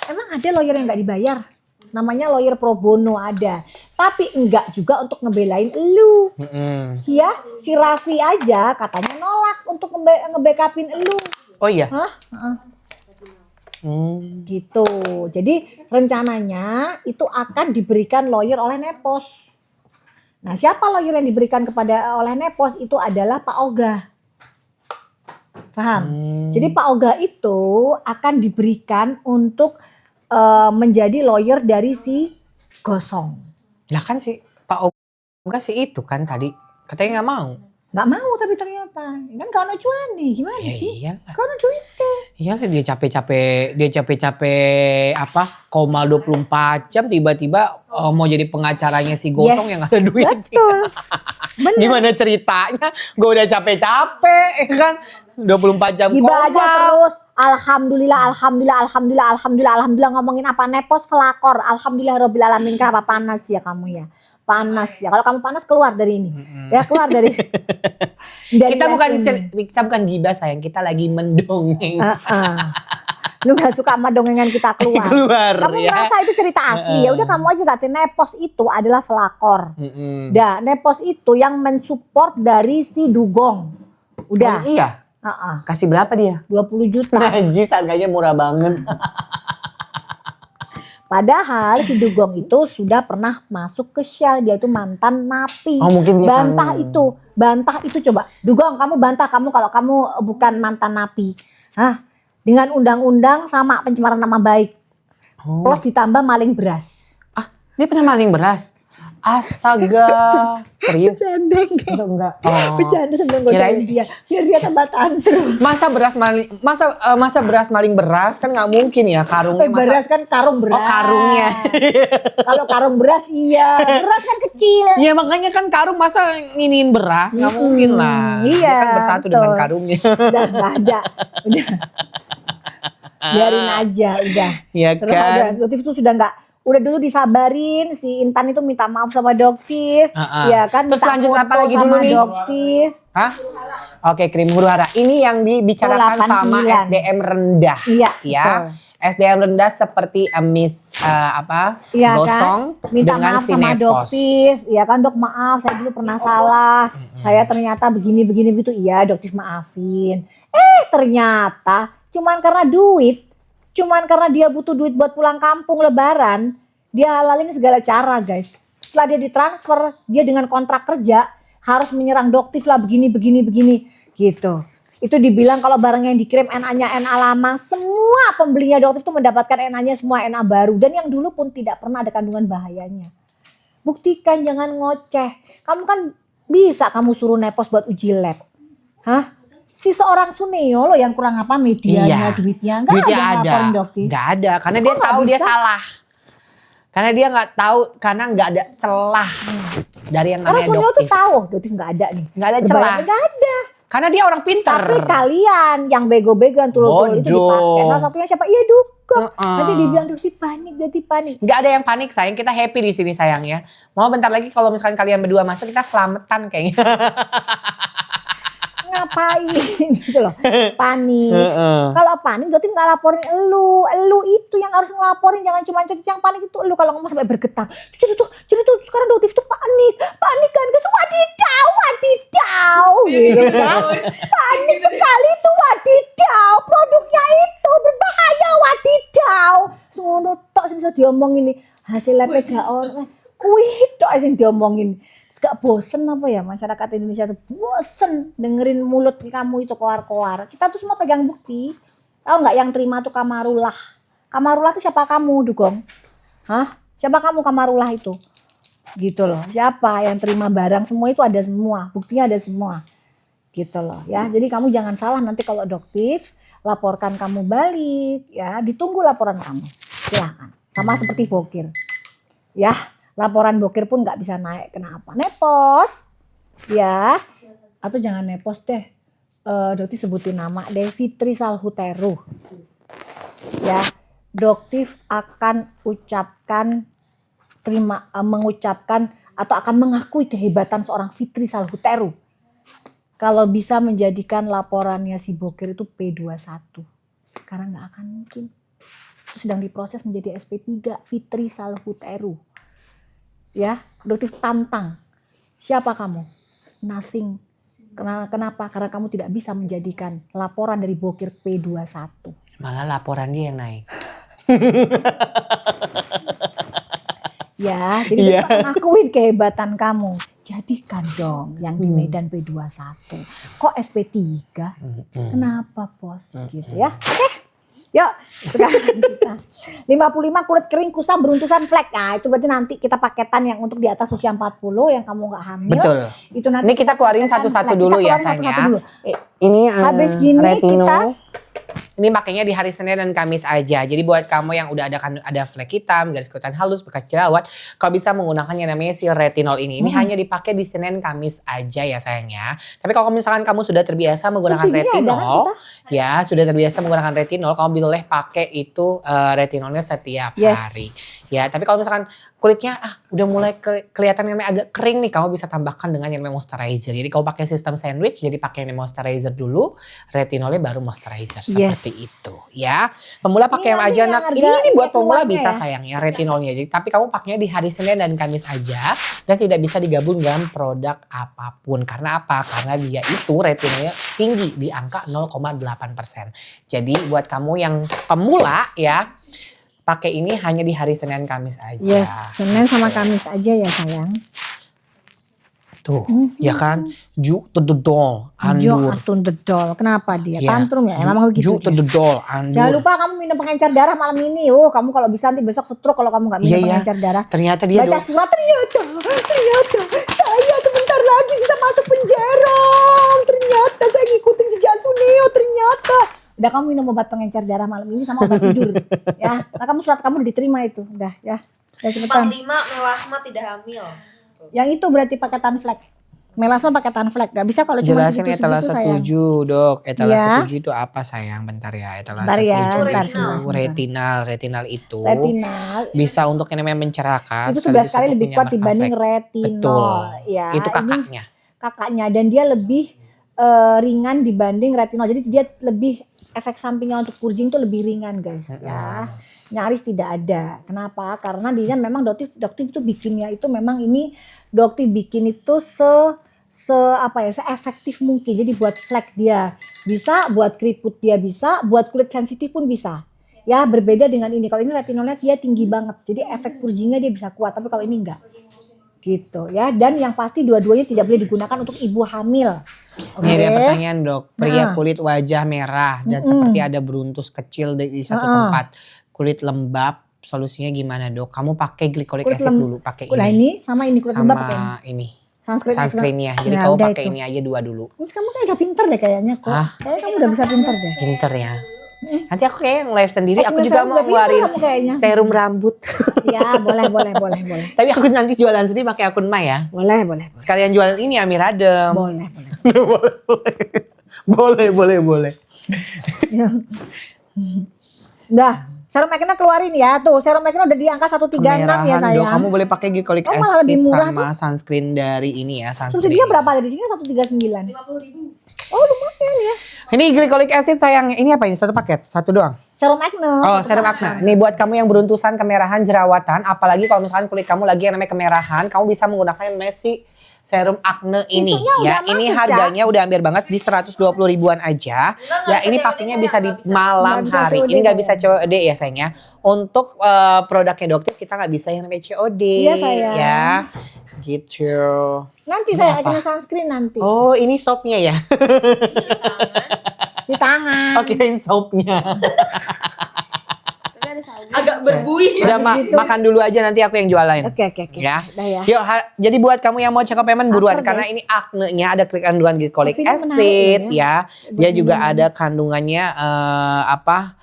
Emang ada lawyer yang nggak dibayar? Namanya lawyer pro bono ada. Tapi enggak juga untuk ngebelain elu. Ya, si Raffi aja katanya nolak untuk ngebackupin elu. Oh iya? Hah? Gitu. Jadi rencananya itu akan diberikan lawyer oleh Nepos. Nah, siapa lawyer yang diberikan kepada oleh Nepos itu adalah Pak Oga. Paham? Jadi Pak Oga itu akan diberikan untuk menjadi lawyer dari si Gosong. Lah kan si Pak Oga sih itu kan tadi katanya nggak mau. Nggak mau tapi ternyata kan gak ada cuan nih, gimana Ya sih? iya. Gak ada duitnya. Iya lah, dia capek-capek koma 24 jam tiba-tiba mau jadi pengacaranya si Gosong yang gak ada duit. Betul. Bener. Gimana ceritanya? Gue udah capek-capek ya kan 24 jam Iba koma. aja terus. Alhamdulillah ngomongin apa Nepos velakor. Alhamdulillah robbil alamin. Kenapa panas ya kamu ya? Panas ya. Kalau kamu panas keluar dari ini. Ya keluar dari. Kita bukan gibah sayang, kita lagi mendongeng. Lu gak suka sama dongengan kita keluar. Kamu ya. merasa itu cerita asli. Ya udah kamu aja kasih Nepos itu adalah velakor. Dah, Nepos itu yang mensupport dari si Dugong. Udah. Oh, iya. Kasih berapa dia? 20 juta. Najis, harganya murah banget. Padahal si Dugong itu sudah pernah masuk ke Shell, dia itu mantan napi. Oh, mungkin dia bantah itu coba. Dugong kamu bantah kamu kalau kamu bukan mantan napi. Hah? Dengan undang-undang sama pencemaran nama baik. Plus ditambah maling beras. Ah, dia pernah maling beras? Astaga. Serius? Bercanda enggak? Oh. Bercanda sebelum gue dia. Biar dia tambah tantrum. Masa beras maling beras kan nggak mungkin ya karungnya. Beras kan karung beras. Oh, karungnya. Kalau karung beras iya. Beras kan kecil. Iya makanya kan karung masa nginiin beras nggak mungkin lah. Iya. Dia kan bersatu dengan karungnya. Udah nggak ada. Udah. Biarin aja udah. Iya kan. Doktif itu sudah nggak. Udah dulu disabarin, si Intan itu minta maaf sama Doktif. Ya kan. Terus lanjut apa lagi dulu nih? Doktif. Hah? Oke, krim huru hara. Ini yang dibicarakan sama SDM rendah. Iya. Ya. SDM rendah seperti Miss Gosong kan? Minta dengan maaf sama Doktif. Ya kan Dok, maaf saya dulu pernah salah. Saya ternyata begini begitu. Iya Doktif maafin. Ternyata cuman karena duit. Cuman karena dia butuh duit buat pulang kampung lebaran, dia halalin segala cara guys. Setelah dia ditransfer, dia dengan kontrak kerja harus menyerang Doktif lah begini gitu. Itu dibilang kalau barang yang dikirim NA-nya NA lama, semua pembelinya Doktif itu mendapatkan NA-nya semua NA baru. Dan yang dulu pun tidak pernah ada kandungan bahayanya. Buktikan, jangan ngoceh. Kamu kan bisa kamu suruh Nepos buat uji lab. Hah? Si seorang Suneo loh yang kurang apa medianya, duitnya nggak ada ngapain Doktif. Nggak ada, karena dia tahu dia salah. Karena dia nggak tahu, karena nggak ada celah dari yang namanya Suneo Doktif. tuh tahu Doktif nggak ada nih. Nggak ada celah. Nggak ada. Karena dia orang pinter. Tapi kalian yang bego-bego yang tulul-tulul itu Bodoh. dipakai. Salah satunya siapa? Iya Dugong. Heeh. Nanti dibilang berarti panik. Gak ada yang panik sayang, kita happy di sini sayang ya. Mau bentar lagi kalau misalkan kalian berdua masuk kita selamatan kayaknya. Ngapain gitu loh. Panik. Kalau panik berarti nggak laporin elu. Elu itu yang harus ngelaporin, jangan cuma yang panik itu elu. Kalau ngomong sampai bergetar. Jadi tuh sekarang Doktif tuh panik kan. Wadidaw gitu kan. Panik sekali tuh wadidaw. Produknya itu berbahaya wadidaw. Ngono tok sing iso diomongin ini. Hasil labnya gak ono. Kuwi tok sing diomongin. Gak bosen apa ya masyarakat Indonesia tuh bosen dengerin mulut kamu itu koar-koar. Kita tuh semua pegang bukti. Tahu nggak yang terima tuh Kamarullah. Kamarullah tuh siapa kamu Dugong? Hah? Siapa kamu Kamarullah itu? Gitu loh. Siapa yang terima barang semua itu ada semua. Buktinya ada semua. Gitu loh ya. Jadi kamu jangan salah nanti kalau Doktif laporkan kamu balik ya. Ditunggu laporan kamu. Silahkan. Sama seperti Bokir. Ya. Laporan Bokir pun nggak bisa naik. Kenapa? Nepos. Ya. Atau jangan nepos deh. Doktif sebutin nama deh. Fitri Salhuteru. Ya. Doktif akan mengucapkan atau akan mengakui kehebatan seorang Fitri Salhuteru. Kalau bisa menjadikan laporannya si Bokir itu P21. Karena nggak akan mungkin. Itu sedang diproses menjadi SP3 Fitri Salhuteru. Ya, Doktif tantang. Siapa kamu? Nothing. Kenapa? Karena kamu tidak bisa menjadikan laporan dari Bokir P21. Malah laporan dia yang naik. Ya, jadi kita ngakuin kehebatan kamu. Jadikan dong yang di Medan P21. Kok SP3? Kenapa, Bos? Gitu ya. Oke. Yuk, sekarang kita 55 kulit kering kusam beruntusan flek. Nah, itu berarti nanti kita paketan yang untuk di atas usia 40 yang kamu nggak hamil. Betul. Itu nanti Ini kita keluarin satu-satu dulu ya sayang ya. Ini habis gini retino. kita Ini makanya di hari Senin dan Kamis aja. Jadi buat kamu yang udah ada flek hitam, garis kutan halus, bekas jerawat, kau bisa menggunakan yang namanya si retinol ini. Ini hanya dipakai di Senin Kamis aja ya sayangnya. Tapi kalau misalkan kamu sudah terbiasa menggunakan retinol, ya sudah terbiasa menggunakan retinol, kamu boleh pakai itu retinolnya setiap hari. Ya, tapi kalau misalkan kulitnya udah mulai kelihatan yang agak kering nih, kamu bisa tambahkan dengan yang namanya moisturizer. Jadi kalau pakai sistem sandwich, jadi pakai yang moisturizer dulu, retinolnya baru moisturizer seperti itu, ya. Pemula pakai yang aja nak. Ini buat pemula bisa sayang ya retinolnya. Jadi tapi kamu pakainya di hari Senin dan Kamis aja dan tidak bisa digabung dengan produk apapun. Karena apa? Karena dia itu retinolnya tinggi di angka 0,8%. Jadi buat kamu yang pemula ya, pakai ini hanya di hari Senin Kamis aja. Yes, Senin sama Kamis aja ya sayang. Tuh, ya kan? Ju tededol, andur. Tededol. Kenapa dia? Tantrum ya? Emang begitu. Ju tededol, andur. Jangan lupa kamu minum pengencer darah malam ini. Kamu kalau bisa nanti besok stroke kalau kamu nggak minum pengencer darah. Ternyata dia baca surat ternyata saya sebentar lagi bisa masuk penjara. Ternyata saya ngikutin jejak Suneo ternyata. Udah kamu minum obat pengencer darah malam ini sama obat tidur. Ya, nah kamu surat kamu udah diterima itu. Udah ya. Udah cepetan. 45 melasma tidak hamil. Yang itu berarti paketan flek. Melasma paketan flek. Gak bisa kalau cuma jelasin etalase 7 dok. Etalase 7 itu apa sayang? Bentar ya. Etalase 7 itu retinal itu. Retinal. Bisa untuk yang namanya mencerahkan. Itu 11 kali lebih kuat dibanding retinol. Betul. Ya, itu kakaknya. Kakaknya dan dia lebih ringan dibanding retinol. Jadi dia lebih efek sampingnya untuk purging itu lebih ringan guys ya. Nyaris tidak ada. Kenapa? Karena dia memang Doktif itu bikinnya itu memang ini Doktif bikin itu se-efektif mungkin. Jadi buat flek dia bisa, buat keriput dia bisa, buat kulit sensitif pun bisa. Ya, berbeda dengan ini. Kalau ini retinolnya dia tinggi banget. Jadi efek purgingnya dia bisa kuat, tapi kalau ini enggak. Gitu ya. Dan yang pasti dua-duanya tidak boleh digunakan untuk ibu hamil. Ini ada pertanyaan dok. Pria kulit wajah merah dan seperti ada beruntus kecil di satu tempat. Kulit lembab, solusinya gimana dok? Kamu pakai glycolic acid dulu, pakai ini. Nah ini sama ini kulit lembab pakai ini. Sunscreennya. Jadi kamu pakai ini aja 2 dulu. Kamu kan udah pinter deh kayaknya kok. Kayaknya kamu udah bisa pinter deh. Pinter ya. Nanti aku kayak live sendiri, aku Acne juga serum mau udah bisa ngeluarin kamu kayaknya. serum rambut. Ya boleh. Tapi aku nanti jualan sendiri pakai akun Mai ya. Boleh. Sekalian jualan ini Amiradem. Boleh. Boleh. Udah, serum acne keluarin ya. Tuh, serum acne udah di angka 136 ya Kemerahan sayang. dong. Kamu boleh pakai glycolic Oh, malah lebih acid murah sama sunscreen dari ini ya, sunscreen. Subsidinya ini. berapa ada di sini? 139. 50.000. Oh, lumayan ya. Ini glycolic acid sayang. Ini apa ini? Satu paket? Satu doang? Serum acne. Oh, serum acne. Ini buat kamu yang beruntusan, kemerahan, jerawatan. Apalagi kalau misalkan kulit kamu lagi yang namanya kemerahan, kamu bisa menggunakan Messi serum acne ini. Itunya Ya, udah ini masuk, harganya udah hampir banget di 120 ribuan aja. Ya, ini pakainya bisa di malam Nggak bisa hari. COD Ini nggak bisa sayang. COD ya sayangnya. Untuk produknya dokter kita nggak bisa yang namanya COD. Iya, sayang. Ya, gitu. Nanti Ini saya apa? acne sunscreen nanti. Oh, ini sopnya ya? Di tangan. Oh, kirain sopnya. Agak berbuih. Udah makan dulu aja, nanti aku yang jualin. Oke. Ya. Udah ya. Yuk, jadi buat kamu yang mau check up payment buruan Lapar, karena guys. ini aknenya ada kandungan glycolic Tapi ini menarik acid ya. ya. Dia juga ada kandungannya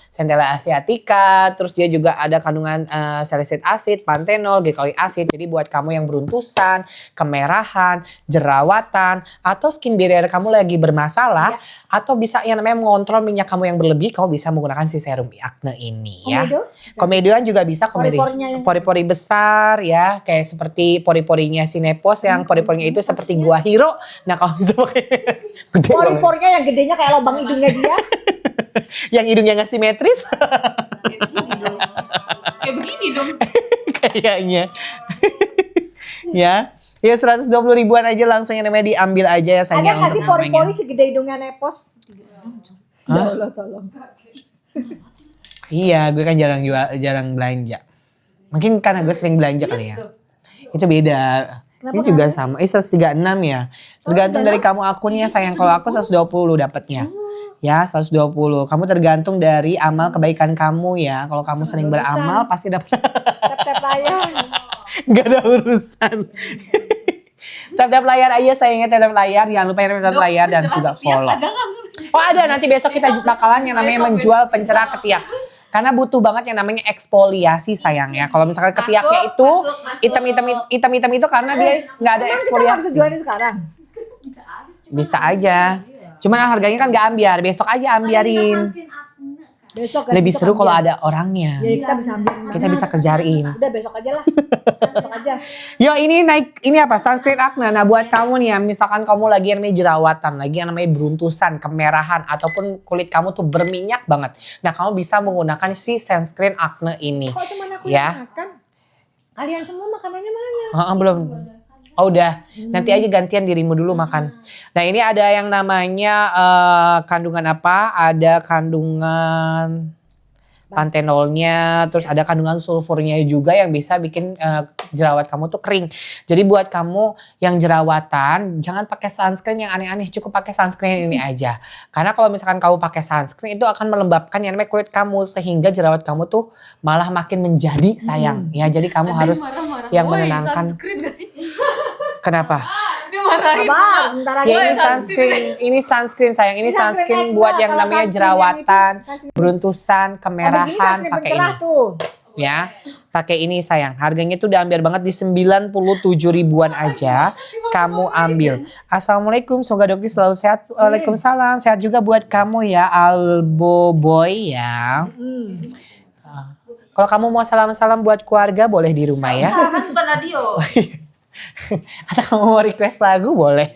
Centella asiatica, terus dia juga ada kandungan salicylic acid, panthenol, glycolic acid. Jadi buat kamu yang beruntusan, kemerahan, jerawatan atau skin barrier kamu lagi bermasalah atau bisa yang namanya mengontrol minyak kamu yang berlebih, kamu bisa menggunakan si serum acne ini ya. Komedo? Komedian juga bisa Pori-porinya yang- pori-pori besar ya, kayak seperti pori-porinya Sinepos yang pori-porinya itu seperti gua hero. Nah, kalau bisa pakai gede banget. Pori-porinya yang gedenya kayak lubang hidungnya dia. Yang hidungnya nggak simetris Kayak begini dong. kayaknya. Ya 120 ribuan aja langsung yang namanya diambil aja ya Ada sayangnya nggak sih untuk pori-pori namanya. segede hidungnya Nepos? Ya Allah, tolong. Iya, gue kan jarang belanja. Mungkin karena gue sering belanja kali ya. Itu beda. Ini juga sama. 136 ya. Tergantung dari kamu akunnya sayang. Kalau aku 120 dapatnya. Ya 120. Kamu tergantung dari amal kebaikan kamu ya. Kalau kamu sering beramal pasti dapat. Tap-tap layar. Gak ada urusan. Tap-tap layar aja sayangnya, tap layar. Jangan lupa tap layar dan juga follow. Oh ada, nanti besok kita bakalan yang namanya menjual pencerah ketiak. Karena butuh banget yang namanya eksfoliasi sayang ya. Kalau misalkan ketiaknya itu hitam-hitam itu karena dia nggak ada Emang kita nggak bisa eksfoliasi. jualin sekarang? Bisa aja. Cuman harganya kan nggak ambiar. Besok aja ambiarin. Besok Lebih besok seru kalau ambil. ada orangnya. Jadi kita bisa ambil. Kita bisa kejarin. Udah besok aja lah. Besok aja. Yo ini apa? Sunscreen acne. Nah buat kamu nih ya, misalkan kamu lagi yang namanya jerawatan, lagi yang namanya beruntusan, kemerahan, ataupun kulit kamu tuh berminyak banget. Nah kamu bisa menggunakan si sunscreen acne ini. Kok cuma aku Ya. yang makan? Kalian semua makanannya mana? Belum. Oh udah, nanti aja gantian dirimu dulu makan. Nah ini ada yang namanya kandungan apa? Ada kandungan pantenolnya, terus ada kandungan sulfurnya juga yang bisa bikin jerawat kamu tuh kering. Jadi buat kamu yang jerawatan, jangan pakai sunscreen yang aneh-aneh, cukup pakai sunscreen ini aja. Karena kalau misalkan kamu pakai sunscreen itu akan melembabkan yang namanya kulit kamu sehingga jerawat kamu tuh malah makin menjadi sayang. Ya jadi kamu harus yang menenangkan. Kenapa? Dia marahin. Sabar, sebentar lagi. Ya ini sunscreen sayang, ini sunscreen buat yang Kalau namanya sunscreen jerawatan, yang itu, beruntusan, Abis ini kemerahan, sunscreen pakai pencerah ini. tuh. Ya, pakai ini sayang. Harganya tuh udah ambil banget di 97 ribuan aja. Kamu ambil. Assalamualaikum, semoga Doki selalu sehat. Waalaikumsalam, sehat juga buat kamu ya, Albo Boy ya. Kalau kamu mau salam-salam buat keluarga boleh di rumah ya. Kan bukan radio. Atau kamu mau request lagu boleh.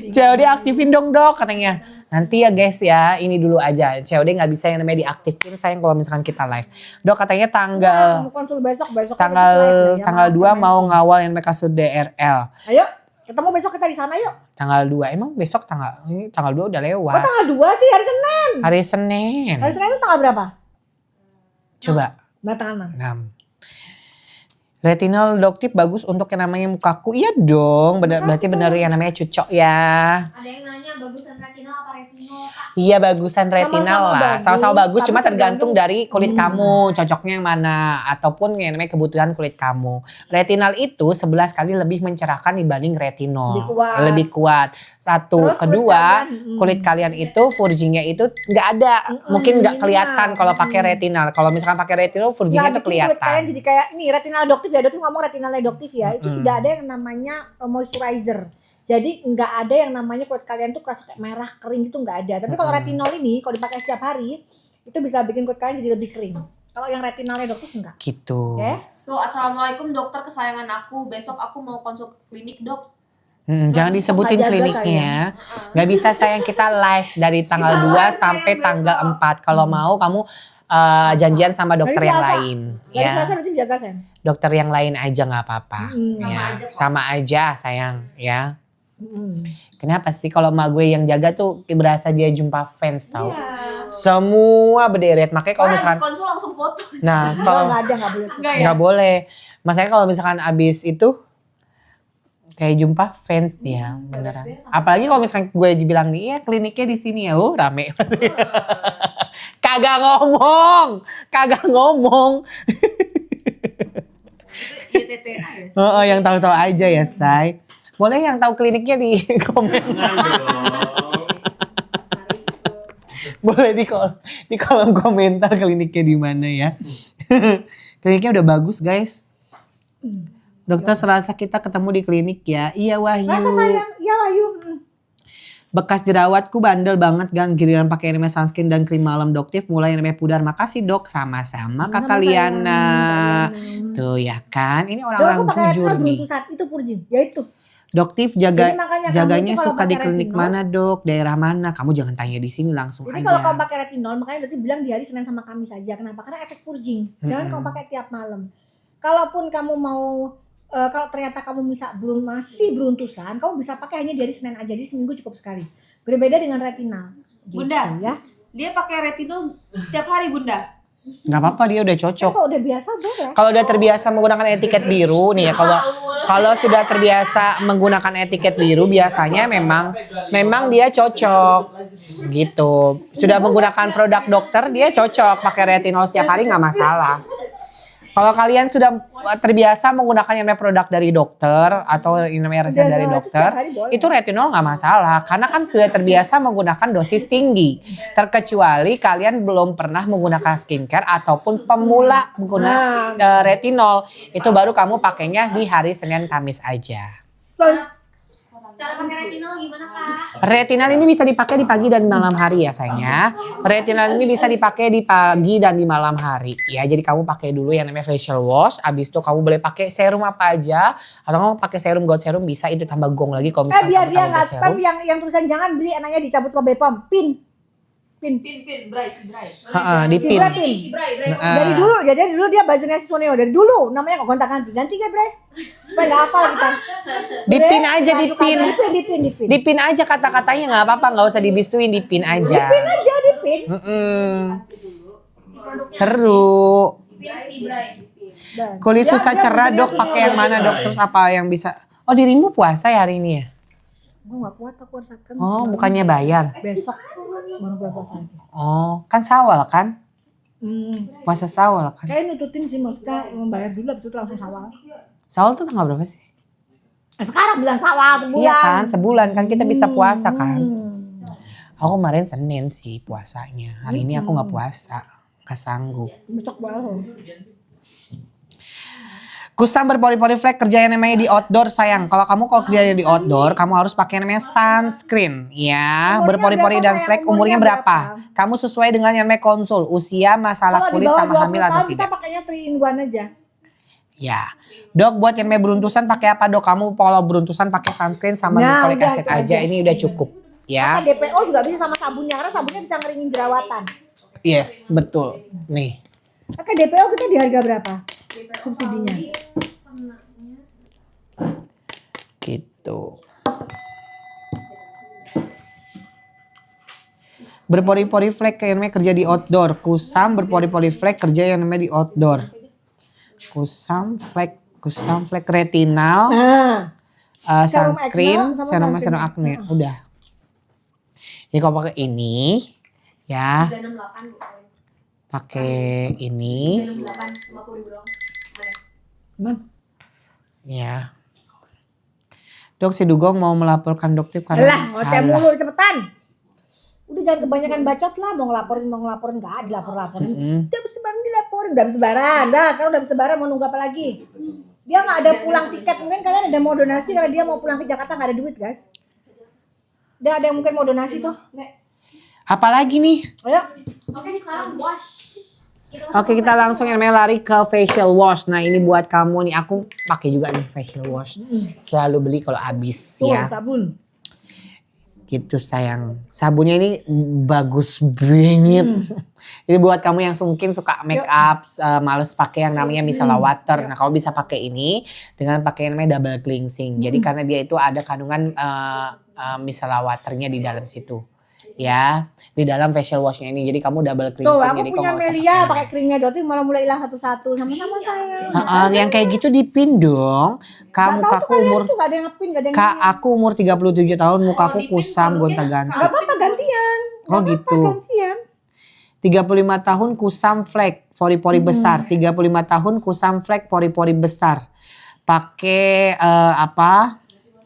COD aktifin dong dok katanya. Nanti ya guys ya, ini dulu aja. COD nggak bisa yang namanya diaktifin sayang kalau misalkan kita live. Dok katanya tanggal Kamu konsul besok tanggal 2 mau ngawal yang kasus DRL. Ayo, ketemu besok kita di sana yuk. Tanggal 2 emang besok tanggal 2 udah Kok lewat. tanggal 2 sih hari Senin? Hari Senin. Hari Senin itu tanggal berapa? Coba Tanggal 6. 6. Retinol Doctive bagus untuk yang namanya mukaku. Iya dong, berarti bener yang namanya cucok ya. Ada yang nanya bagusan retinol apa retinol? Iya bagusan retinal Sama-sama lah. bagus, Sama-sama bagus, tapi cuma tergantung tergantung dari kulit kamu, cocoknya yang mana ataupun yang namanya kebutuhan kulit kamu. Retinal itu 11 kali lebih mencerahkan dibanding retinol. Lebih kuat. Lebih kuat. Satu, Terus kedua, kulit kalian itu furgingnya itu nggak ada, mungkin nggak minimal. kelihatan kalau pakai retinal. Kalau misalkan pakai retinal, furgingnya Nggak itu bikin kulit kalian kelihatan. jadi kayak ini retinal adoptif ya, dokter ngomong retinal adoptif ya, itu sudah ada yang namanya moisturizer. Jadi nggak ada yang namanya kulit kalian tuh kerasa kayak merah kering gitu, nggak ada. Tapi kalau retinol ini kalau dipakai setiap hari itu bisa bikin kulit kalian jadi lebih kering. Kalau yang retinal adoptif enggak. Gitu. Oke? Tuh, assalamualaikum dokter kesayangan aku. Besok aku mau konsul klinik dok. Jangan disebutin nggak jaga, kliniknya ya. Nggak bisa sayang, kita live dari tanggal 2 sampai tanggal 4. Kalau mau kamu janjian sama dokter Dari yang Selasa. lain. Dari Ya. Selasa berarti jaga Sen. Dokter yang lain aja nggak apa-apa. Ya. Sama aja sayang ya. Kenapa sih kalau emak gue yang jaga tuh berasa dia jumpa fans tau. Semua berderet. Makanya kalau misalkan konsul langsung foto. nah Kalau kalau nggak ada nggak boleh. Enggak ya? nggak boleh. Makanya kalau misalkan abis itu kayak jumpa fans dia beneran. Apalagi kalau misalkan gue bilang nih, iya kliniknya di sini ya, rame. Kagak ngomong. Itu YTTA ya? Oh, yang tahu-tahu aja ya, Say. Boleh yang tahu kliniknya di komen. Boleh di kolom komentar kliniknya di mana ya. Kliniknya udah bagus, guys. Dokter Selasa kita ketemu di klinik ya. Iya Wahyu. Rasa sayang, iya Wahyu. Bekas jerawatku bandel banget gang, giliran pakai namanya sunscreen dan krim malam Doctive mulai namanya pudar. Makasih dok, sama-sama Kakak Liana. Tuh ya kan, ini orang-orang Aku pakai jujur retinol nih. beruntung saat itu purjin, ya itu. Doktive Jadi makanya kamu jaganya itu kalau suka di pakai klinik retinol- mana dok, daerah mana? Kamu jangan tanya di sini, langsung Jadi kalau kamu aja. pakai retinol, makanya berarti bilang di hari Senin sama Kamis saja. Kenapa? Karena efek purging. Jangan kamu pakai tiap malam. Kalaupun kamu mau, kalau ternyata kamu masih beruntusan, kamu bisa pakai hanya di hari Senin aja. Jadi seminggu cukup sekali. Berbeda dengan retinal. Gitu, Bunda. ya. Dia pakai retinol setiap hari bunda. Nggak apa-apa, dia udah Kan cocok. kalau udah biasa boleh. Kalau udah terbiasa menggunakan etiket biru nih ya, kalau sudah terbiasa menggunakan etiket biru biasanya memang dia cocok gitu. Sudah menggunakan produk dokter dia cocok pakai retinol setiap hari nggak masalah. Kalau kalian sudah terbiasa menggunakan yang namanya produk dari dokter atau yang namanya resep dari Itu dokter, setiap hari boleh. itu retinol nggak masalah karena kan sudah terbiasa menggunakan dosis tinggi. Terkecuali kalian belum pernah menggunakan skincare ataupun pemula menggunakan retinol, itu baru kamu pakainya di hari Senin Kamis aja. Cara pakai retinol gimana kak? Retinol ini bisa dipakai di pagi dan malam hari ya sayangnya. Retinol ini bisa dipakai di pagi dan di malam hari ya. Jadi kamu pakai dulu yang namanya facial wash. Abis itu kamu boleh pakai serum apa aja. Atau kamu pakai serum gold serum bisa, itu tambah gong lagi kalau misalkan Biar kamu dia tambah nggak gold spam serum. yang tulisan jangan beli anaknya dicabut ke Bepom. Pin. Pin, bright. Di Si pin. Bray pin. Si bright. Nah. Dari dulu dia buzzernya si Suneo. Dari dulu namanya kok gonta-ganti. Ganti gak Bray? Supaya gak hafal kita. Di pin aja, di pin. Dipin. Di pin aja kata-katanya, nggak apa-apa, nggak usah dibisuin, di pin aja. Dipin aja, dipin. Seru. Si bright. Kulit Ya, susah dia cerah buzzernya dok, Suneo. pakai yang mana dok? Terus apa yang bisa? Oh dirimu puasa ya hari ini ya? Gue gak kuat, aku harus akan. Oh bukannya bayar? Besok baru bulan puasa lagi. Oh kan sawal kan? Puasa sawal kan? Kayaknya nututin sih, maksudnya membayar dulu abis itu langsung sawal. Sawal tuh tanggal berapa sih? Sekarang bilang sawal sebulan. Iya kan, sebulan kan kita bisa puasa kan. Hmm. Aku kemarin Senin sih puasanya. Hari ini aku nggak puasa, nggak sanggup. Besok baru. Kusam berpori-pori flek kerja yang namanya di outdoor sayang. Kalau kerjanya di outdoor, kamu harus pakai namanya sunscreen ya. Umurnya Berpori-pori berapa, dan sayang? flek Umurnya umurnya berapa? Kamu sesuai dengan yang namanya konsul, usia, masalah Kalau di kulit bawah sama 20 hamil atau tahun kita tidak. pakainya 3 in 1 aja. Ya. Dok buat yang namanya beruntusan pakai apa dok? Kamu kalau beruntusan pakai sunscreen sama Nah, glycolic udah, acid itu aja. aja. Ini udah cukup ya. Pakai DPO juga bisa sama sabunnya, karena sabunnya bisa ngeringin jerawatan. Yes, betul. Nih. Pakai DPO kita di harga berapa? Subsidinya. Gitu. Berpori-pori flek yang namanya kerja di outdoor. Kusam berpori-pori flek kerja yang namanya di outdoor. Kusam flek kusam flek retinal, Nah, Serum sunscreen, acne sama serum acne. Udah. Ini kalau pakai ini ya, 368 Bu. pakai ini 368 50.000 doang. Man. ya. Dok, si Dugong mau melaporkan Doktip karena Alah, ngoceh mulu cepetan. Udah jangan kebanyakan bacot lah, mau ngelaporin gak dilapor-laporin. Udah sebaran dilaporin, udah sebaran. Dah, sekarang udah sebaran mau nunggu apa lagi? Dia nggak ada pulang tiket, mungkin kalian ada mau donasi karena dia mau pulang ke Jakarta nggak ada duit guys. Udah ada yang mungkin mau donasi tuh. apalagi nih? Ayo. Oke, sekarang wash. Oke, kita langsung yang namanya lari ke facial wash. Nah, ini buat kamu nih, aku pakai juga nih facial wash. Selalu beli kalau habis Tuh, ya. sabun. Gitu sayang. Sabunnya ini bagus banget. Jadi buat kamu yang mungkin suka make up, males pakai yang namanya micellar water. Nah, kamu bisa pakai ini dengan pakai yang namanya double cleansing. Jadi karena dia itu ada kandungan micellar waternya di dalam situ. Ya, di dalam facial washnya ini. Jadi kamu double cleansing. Tuh, aku jadi punya kamu nggak usah Melia pakai krimnya Doti malah mulai hilang satu-satu. Sama-sama saya. yang kayak gitu dipin dong. Kamu Nggak tahu tuh kaku kalian umur tuh nggak ada yang ngepin, nggak ada yang Kak, ngepin. aku umur 37 tahun, mukaku dipin kusam produknya gonta-ganti. Gak apa-apa gantian. Oh gitu. Gantian. 35 tahun kusam flek, pori-pori besar. 35 tahun kusam flek, pori-pori besar. Pakai apa?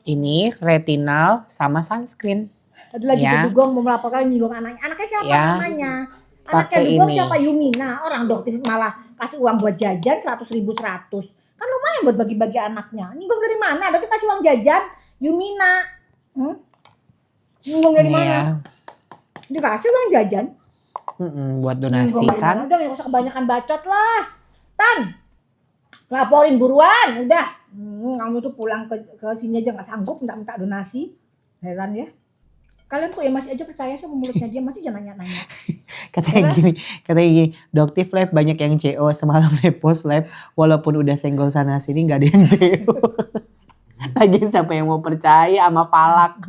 Ini retinal sama sunscreen. Ada lagi Ya. tuh Dugong mau melaporkan nyinggung anaknya. Anaknya siapa Ya. namanya? Anaknya Pakai Dugong ini. siapa? Yumina. Orang Doktif malah kasih uang buat jajan 100.100. Kan lumayan buat bagi-bagi anaknya. Nyinggung dari mana? Doktif kasih uang jajan Yumina. Nyinggung dari Ini mana? ya. Dikasih uang jajan. Buat Nyinggung donasi dari kan. mana dong, yang usah kebanyakan bacot lah. Tan, laporin buruan, udah. Kamu tuh pulang ke sini aja nggak sanggup minta donasi. Heran ya. Kalian tuh ya masih aja percaya sama mulutnya dia, masih jangan nanya-nanya. Katanya gini, Doktif Lab banyak yang CO, semalam repost live walaupun udah senggol sana sini nggak ada yang CO. Lagi siapa yang mau percaya sama Falak?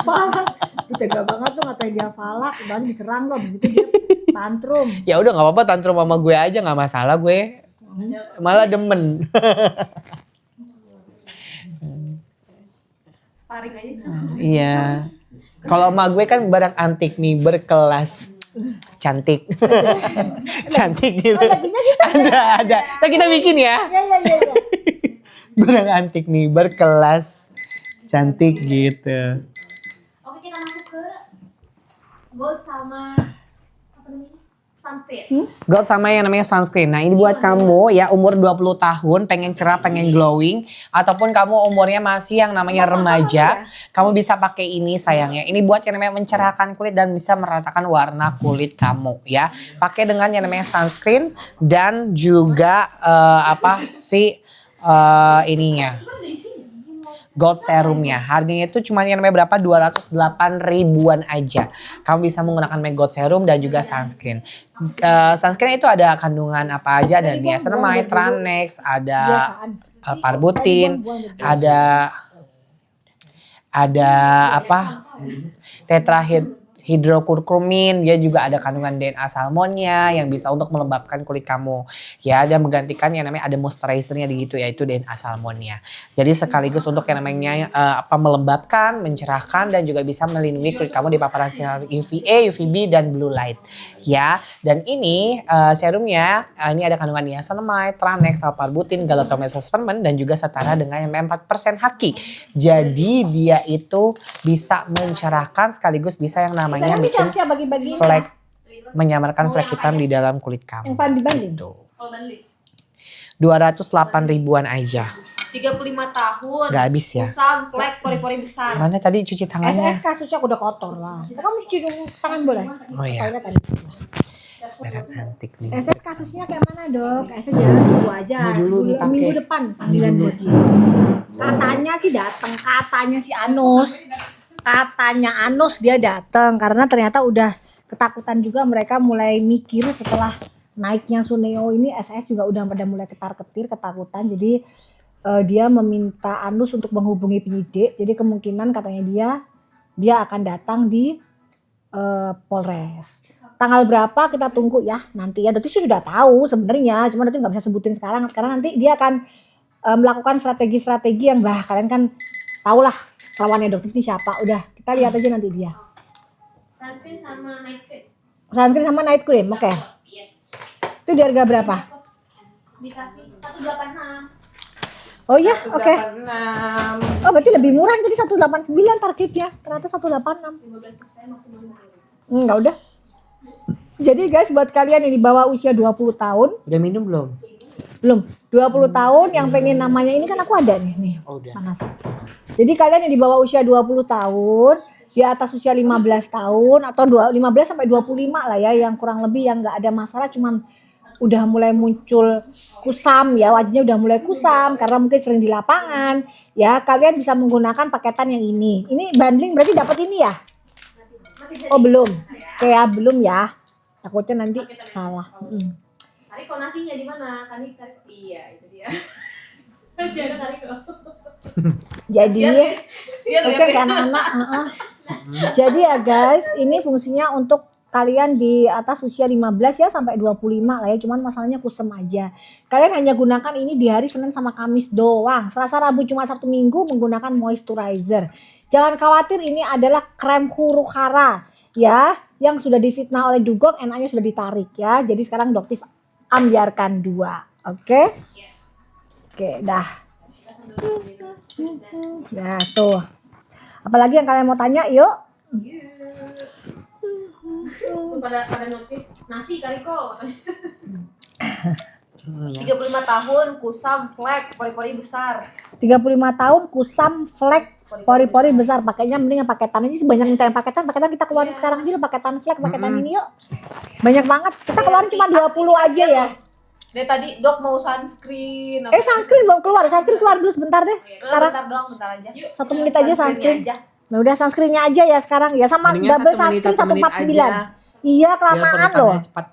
Falak, lu tega banget tuh ngatain dia Falak, udah diserang loh, begitu dia tantrum. Ya udah nggak apa-apa, tantrum sama gue aja, nggak masalah gue. Malah demen. Sparring aja tuh. Iya. Kalau emak gue kan barang antik nih, berkelas. Cantik. Cantik gitu. Lagunya gitu. Ada. Nah, kita bikin ya. Ya. Barang antik nih, berkelas. Cantik gitu. Oke, kita masuk ke gold sama apa namanya? Sunscreen. Gold sama yang namanya sunscreen. Nah, ini buat kamu ya umur 20 tahun, pengen cerah, pengen glowing, ataupun kamu umurnya masih yang namanya remaja, kamu bisa pakai ini sayangnya. Ini buat yang namanya mencerahkan kulit dan bisa meratakan warna kulit kamu ya. Pakai dengan yang namanya sunscreen dan juga ininya. Gold serumnya. Harganya itu cuma yang namanya berapa? 208 ribuan aja. Kamu bisa menggunakan gold serum dan juga sunscreen. Sunscreen itu ada kandungan apa aja? Ada niacinamide, Tranex, ada Parbutin, ada apa? Tetrahydrokurkumin, dia juga ada kandungan DNA salmonnya yang bisa untuk melembabkan kulit kamu. Ya, dan menggantikan yang namanya ada moisturizernya di gitu, yaitu DNA salmonnya. Jadi sekaligus untuk yang namanya melembabkan, mencerahkan dan juga bisa melindungi kulit kamu di paparan sinar UVA, UVB dan blue light. Ya, dan ini serumnya ini ada kandungan niacinamide, Tranex, Alparbutin, Galactomyces ferment dan juga setara dengan yang 4% haki. Jadi dia itu bisa mencerahkan sekaligus bisa yang namanya bikin siap bagi-bagi flek, menyamarkan flek hitam di dalam kulit kamu. yang paling dibanding. Tuh. Oh, balik. 208 ribuan aja. 35 tahun. Gak habis ya. Kusam, flek, pori-pori besar. Mana tadi cuci tangannya? SS kasusnya udah kotor lah. Kamu cuci dulu tangan boleh? Oh iya. Toilet tadi. Merek antik nih. SS kasusnya kayak mana dok? SS jalan dulu aja. Dulu dipakai. Minggu depan panggilan buat dia. Katanya sih datang, katanya si Anus. Katanya Anus dia datang karena ternyata udah ketakutan juga, mereka mulai mikir setelah naiknya Suneo ini SS juga udah pada mulai ketar-ketir ketakutan. Jadi dia meminta Anus untuk menghubungi penyidik. Jadi kemungkinan katanya dia akan datang di Polres. Tanggal berapa kita tunggu ya nanti ya. Doti sudah tahu sebenarnya, cuma Doti nggak bisa sebutin sekarang karena nanti dia akan melakukan strategi-strategi yang kalian kan tahu lah lawannya dokter ini siapa. Udah kita lihat aja nanti dia. Sunscreen sama night cream. Sunscreen sama night cream, oke. Yes. Itu di harga berapa? Dikasih 186. Oh iya, oke. 186. Oh berarti lebih murah tadi 189 targetnya. Ternyata 186. 15% maksimal. Enggak udah. Jadi guys buat kalian yang di bawah usia 20 tahun, Udah minum belum? belum 20 tahun yang pengen namanya ini kan aku ada nih Oh, udah. panas. Jadi kalian yang di bawah usia 20 tahun, di atas usia 15 tahun atau 15 sampai 25 lah ya yang kurang lebih yang enggak ada masalah cuman udah mulai muncul kusam ya, wajahnya udah mulai kusam karena mungkin sering di lapangan ya, kalian bisa menggunakan paketan yang ini. Ini bundling berarti dapat ini ya? Oh belum, kayak belum ya. Takutnya nanti salah. Kariko nasinya di mana? Kariko. Iya, itu dia. Masih ada kariko. Jadi Siap terusnya ke anak-anak. Jadi ya guys, ini fungsinya untuk kalian di atas usia 15 ya sampai 25 lah ya. Cuman masalahnya kusem aja. Kalian hanya gunakan ini di hari Senin sama Kamis doang. Selasa, Rabu, Jumat, Sabtu, Minggu menggunakan moisturizer. Jangan khawatir, ini adalah krem huru hara ya, yang sudah difitnah oleh dugong, NA-nya sudah ditarik ya. Jadi sekarang Doktif ambiarkan 2. Oke? Oke, dah. Ya tuh. Apalagi yang kalian mau tanya, yuk. Pada notis nasi kariko. 35 tahun, kusam, flek, pori-pori besar. 35 tahun, kusam, flek, pori-pori besar. Pakainya mending yang paketan aja. Banyak minta yang paketan kita keluarin sekarang aja, paketan flek, paketan ini yuk. Banyak banget. Kita keluarin cuma 20 aja ya. Dari tadi dok mau sunscreen. Sunscreen belum keluar. Sunscreen keluar dulu sebentar deh. Sekarang Bentar doang, bentar aja. 1 menit aja sunscreen. Aja. Nah udah sunscreennya aja ya sekarang ya, sama Mendingan double 1 menit, sunscreen 1 menit 149. Iya kelamaan loh. Cepat.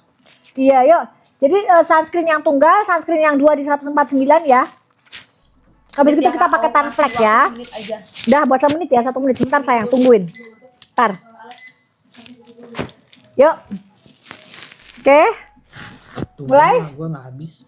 Iya yuk. Jadi sunscreen yang tunggal, sunscreen yang 2 di 149 ya. Habis itu kita paketan flek ya. Udah buat 1 menit ya, 1 menit. Bentar sayang, tungguin. Bentar. Yuk. Oke. Tuh, Mulai? Gue nggak habis.